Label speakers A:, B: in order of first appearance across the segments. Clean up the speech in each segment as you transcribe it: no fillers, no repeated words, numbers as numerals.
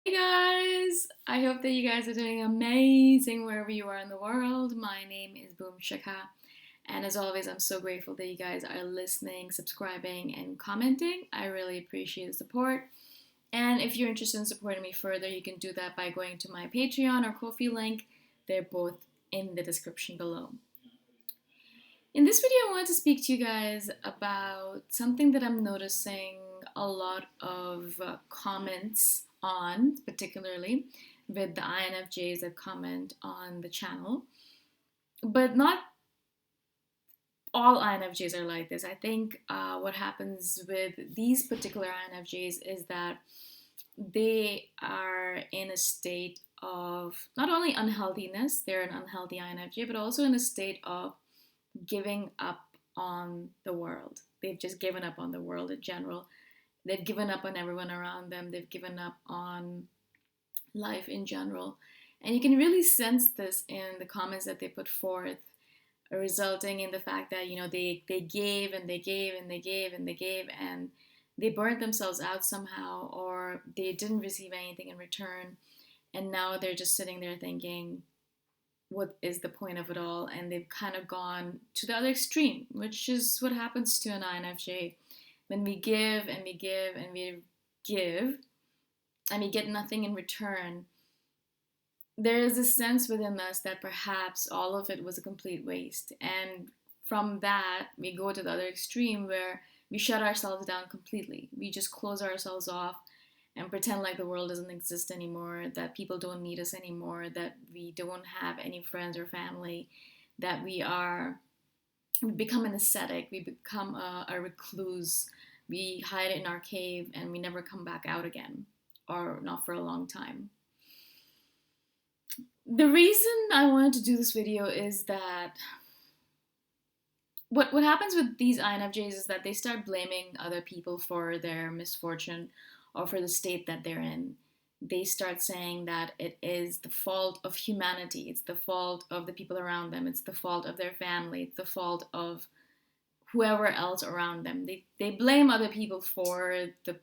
A: Hey guys! I hope that you guys are doing amazing wherever you are in the world. My name is Shikha, and as always, I'm so grateful that you guys are listening, subscribing, and commenting. I really appreciate the support. And if you're interested in supporting me further, you can do that by going to my Patreon or Ko-fi link. They're both in the description below. In this video, I wanted to speak to you guys about something that I'm noticing a lot of comments on, particularly with the INFJs that comment on the channel. But not all INFJs are like this. I think what happens with these particular INFJs is that they are in a state of not only unhealthiness, they're an unhealthy INFJ, but also in a state of giving up on the world. They've just given up on the world in general. They've given up on everyone around them. They've given up on life in general. And you can really sense this in the comments that they put forth, resulting in the fact that, they gave and they gave and they gave and they gave and they burnt themselves out somehow, or they didn't receive anything in return. And now they're just sitting there thinking, what is the point of it all? And they've kind of gone to the other extreme, which is what happens to an INFJ. When we give and we give and we give and we get nothing in return, there is a sense within us that perhaps all of it was a complete waste. And from that, we go to the other extreme where we shut ourselves down completely. We just close ourselves off and pretend like the world doesn't exist anymore, that people don't need us anymore, that we don't have any friends or family, that we become an ascetic, we become a recluse, we hide in our cave and we never come back out again, or not for a long time. The reason I wanted to do this video is that what happens with these INFJs is that they start blaming other people for their misfortune or for the state that they're in. They start saying that it is the fault of humanity, it's the fault of the people around them, it's the fault of their family, it's the fault of whoever else around them. They blame other people for the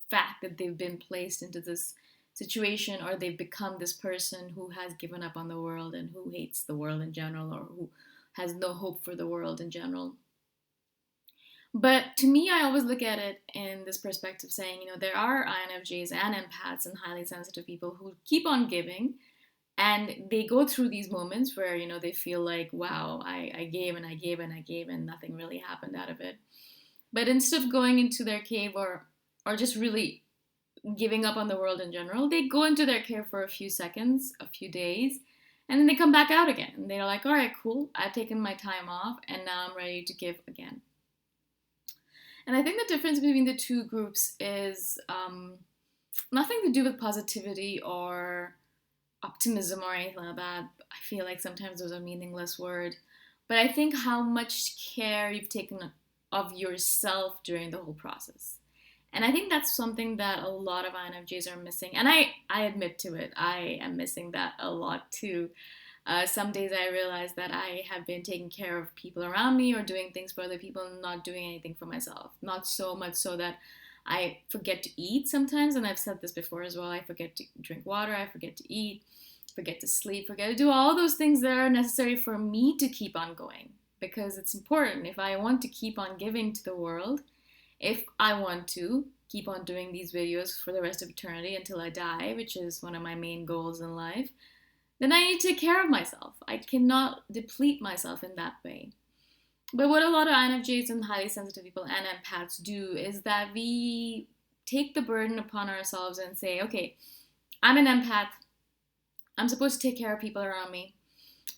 A: fact that they've been placed into this situation, or they've become this person who has given up on the world and who hates the world in general, or who has no hope for the world in general. But to me, I always look at it in this perspective saying, there are INFJs and empaths and highly sensitive people who keep on giving, and they go through these moments where, they feel like, wow, I gave and I gave and I gave and nothing really happened out of it. But instead of going into their cave or just really giving up on the world in general, they go into their cave for a few seconds, a few days, and then they come back out again. And they're like, all right, cool, I've taken my time off and now I'm ready to give again. And I think the difference between the two groups is nothing to do with positivity or optimism or anything like that. I feel like sometimes those are meaningless words. But I think how much care you've taken of yourself during the whole process. And I think that's something that a lot of INFJs are missing. And I admit to it, I am missing that a lot too. Some days I realize that I have been taking care of people around me or doing things for other people and not doing anything for myself. Not so much so that I forget to eat sometimes, and I've said this before as well. I forget to drink water, I forget to eat, forget to sleep, forget to do all those things that are necessary for me to keep on going. Because it's important. If I want to keep on giving to the world, if I want to keep on doing these videos for the rest of eternity until I die, which is one of my main goals in life, then I need to take care of myself. I cannot deplete myself in that way. But what a lot of INFJs and highly sensitive people and empaths do is that we take the burden upon ourselves and say, okay, I'm an empath. I'm supposed to take care of people around me.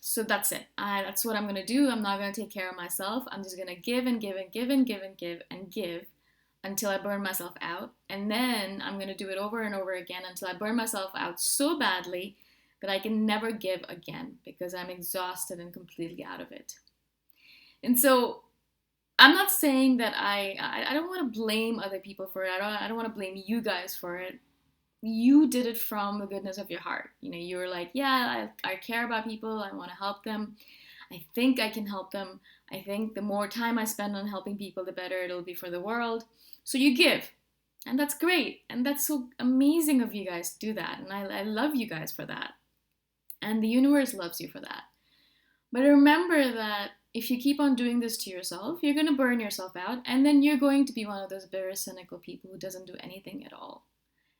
A: So that's it. That's what I'm going to do. I'm not going to take care of myself. I'm just going to give and give and give and give and give and give until I burn myself out. And then I'm going to do it over and over again until I burn myself out so badly that I can never give again because I'm exhausted and completely out of it. And so I'm not saying that I don't want to blame other people for it. I don't want to blame you guys for it. You did it from the goodness of your heart. You were like, yeah, I care about people. I want to help them. I think I can help them. I think the more time I spend on helping people, the better it'll be for the world. So you give. And that's great. And that's so amazing of you guys to do that. And I love you guys for that. And the universe loves you for that. But remember that if you keep on doing this to yourself, you're going to burn yourself out. And then you're going to be one of those very cynical people who doesn't do anything at all.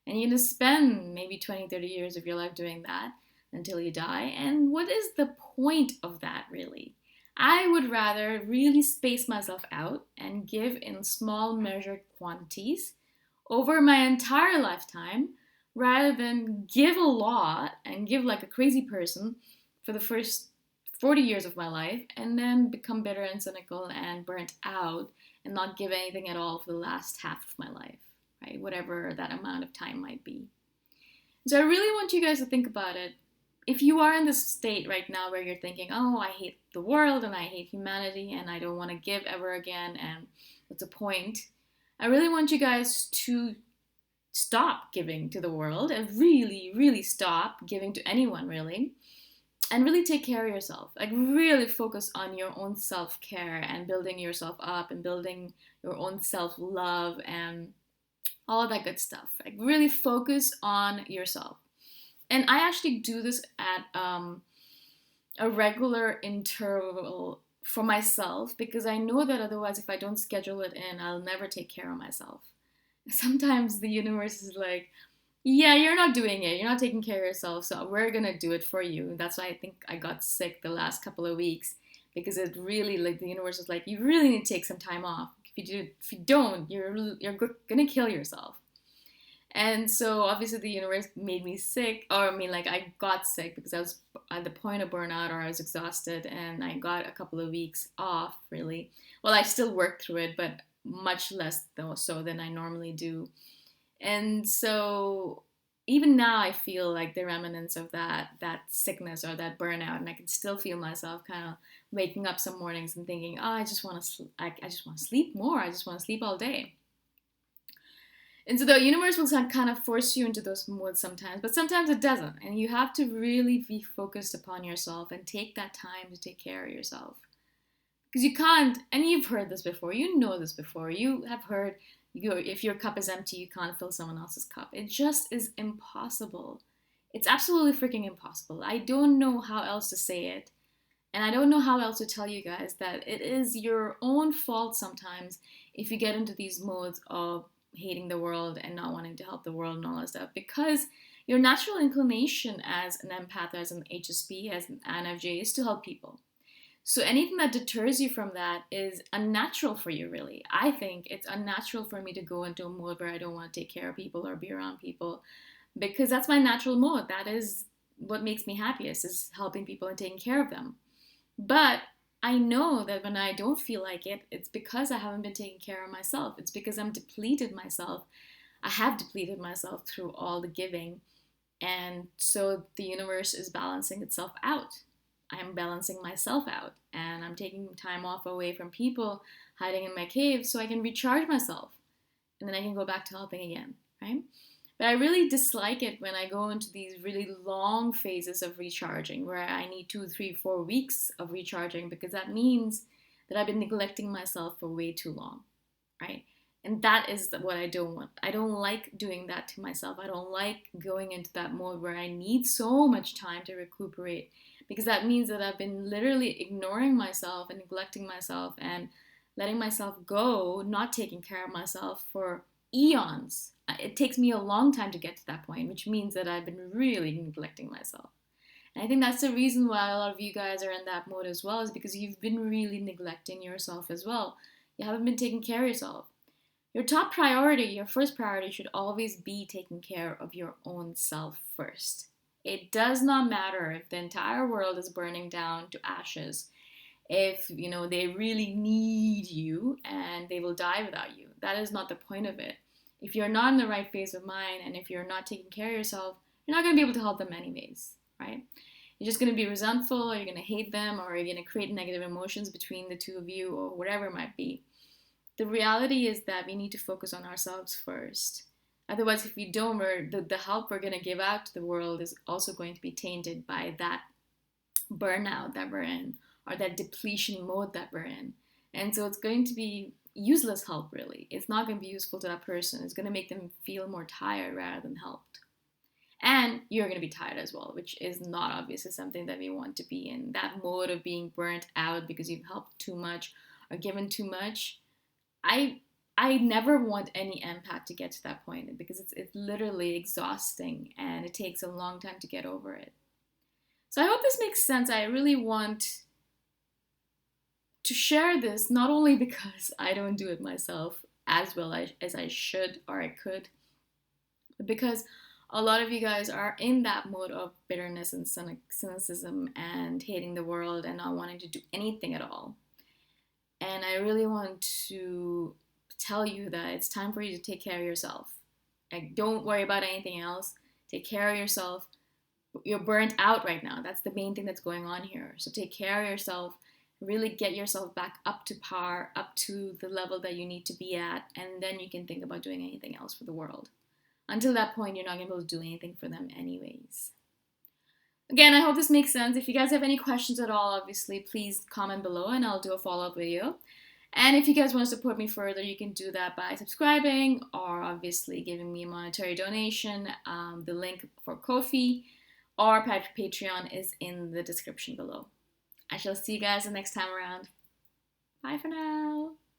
A: And you're going to spend maybe 20, 30 years of your life doing that until you die. And what is the point of that, really? I would rather really space myself out and give in small, measured quantities over my entire lifetime rather than give a lot and give like a crazy person for the first 40 years of my life and then become bitter and cynical and burnt out and not give anything at all for the last half of my life, right? Whatever that amount of time might be. So I really want you guys to think about it. If you are in this state right now where you're thinking, oh, I hate the world and I hate humanity and I don't want to give ever again and what's the point? I really want you guys to stop giving to the world and really, really stop giving to anyone, really. And really take care of yourself. Like, really focus on your own self-care and building yourself up and building your own self-love and all of that good stuff. Like, really focus on yourself. And I actually do this at a regular interval for myself because I know that otherwise, if I don't schedule it in, I'll never take care of myself. Sometimes the universe is like, yeah, you're not doing it. You're not taking care of yourself. So we're going to do it for you. That's why I think I got sick the last couple of weeks because it really, like, the universe was like, you really need to take some time off. If you don't, you're going to kill yourself. And so obviously the universe made me sick, or I mean, like, I got sick because I was at the point of burnout or I was exhausted, and I got a couple of weeks off, really. Well, I still worked through it, but much less so than I normally do. And so even now I feel like the remnants of that sickness or that burnout, and I can still feel myself kind of waking up some mornings and thinking, oh, I just want to I just want to sleep more. I just want to sleep all day. And so the universe will kind of force you into those modes sometimes, but sometimes it doesn't. And you have to really be focused upon yourself and take that time to take care of yourself. Because you can't, and you've heard this before, you know this before, you have heard, if your cup is empty, you can't fill someone else's cup. It just is impossible. It's absolutely freaking impossible. I don't know how else to say it. And I don't know how else to tell you guys that it is your own fault sometimes if you get into these modes of hating the world and not wanting to help the world and all that stuff. Because your natural inclination as an empath, as an HSP, as an INFJ is to help people. So anything that deters you from that is unnatural for you, really. I think it's unnatural for me to go into a mode where I don't want to take care of people or be around people because that's my natural mode. That is what makes me happiest, is helping people and taking care of them. But I know that when I don't feel like it, it's because I haven't been taking care of myself. It's because I'm depleted myself. I have depleted myself through all the giving. And so the universe is balancing itself out. I'm balancing myself out and I'm taking time off away from people, hiding in my cave so I can recharge myself and then I can go back to helping again, right? But I really dislike it when I go into these really long phases of recharging where I need 2, 3, 4 weeks of recharging because that means that I've been neglecting myself for way too long, right? And that is what I don't want. I don't like doing that to myself. I don't like going into that mode where I need so much time to recuperate because that means that I've been literally ignoring myself and neglecting myself and letting myself go, not taking care of myself for eons. It takes me a long time to get to that point, which means that I've been really neglecting myself. And I think that's the reason why a lot of you guys are in that mode as well, is because you've been really neglecting yourself as well. You haven't been taking care of yourself. Your top priority, your first priority should always be taking care of your own self first. It does not matter if the entire world is burning down to ashes, if they really need you and they will die without you. That is not the point of it. If you're not in the right phase of mind and if you're not taking care of yourself, you're not going to be able to help them anyways, right? You're just going to be resentful, or you're going to hate them, or you're going to create negative emotions between the two of you, or whatever it might be. The reality is that we need to focus on ourselves first. Otherwise, if we don't, the help we're going to give out to the world is also going to be tainted by that burnout that we're in, or that depletion mode that we're in. And so it's going to be useless help, really. It's not going to be useful to that person. It's going to make them feel more tired rather than helped. And you're going to be tired as well, which is not obviously something that we want to be in. That mode of being burnt out because you've helped too much or given too much. I never want any empath to get to that point because it's literally exhausting and it takes a long time to get over it. So I hope this makes sense. I really want to share this not only because I don't do it myself as well as I should or I could, but because a lot of you guys are in that mode of bitterness and cynicism and hating the world and not wanting to do anything at all. And I really want to tell you that it's time for you to take care of yourself. Like, don't worry about anything else. Take care of yourself. You're burnt out right now. That's the main thing that's going on here. So take care of yourself. Really get yourself back up to par, up to the level that you need to be at, and then you can think about doing anything else for the world. Until that point, you're not going to be able to do anything for them anyways. Again, I hope this makes sense. If you guys have any questions at all, obviously, please comment below and I'll do a follow-up video. And if you guys want to support me further, you can do that by subscribing or obviously giving me a monetary donation. The link for Ko-fi or Patreon is in the description below. I shall see you guys the next time around. Bye for now.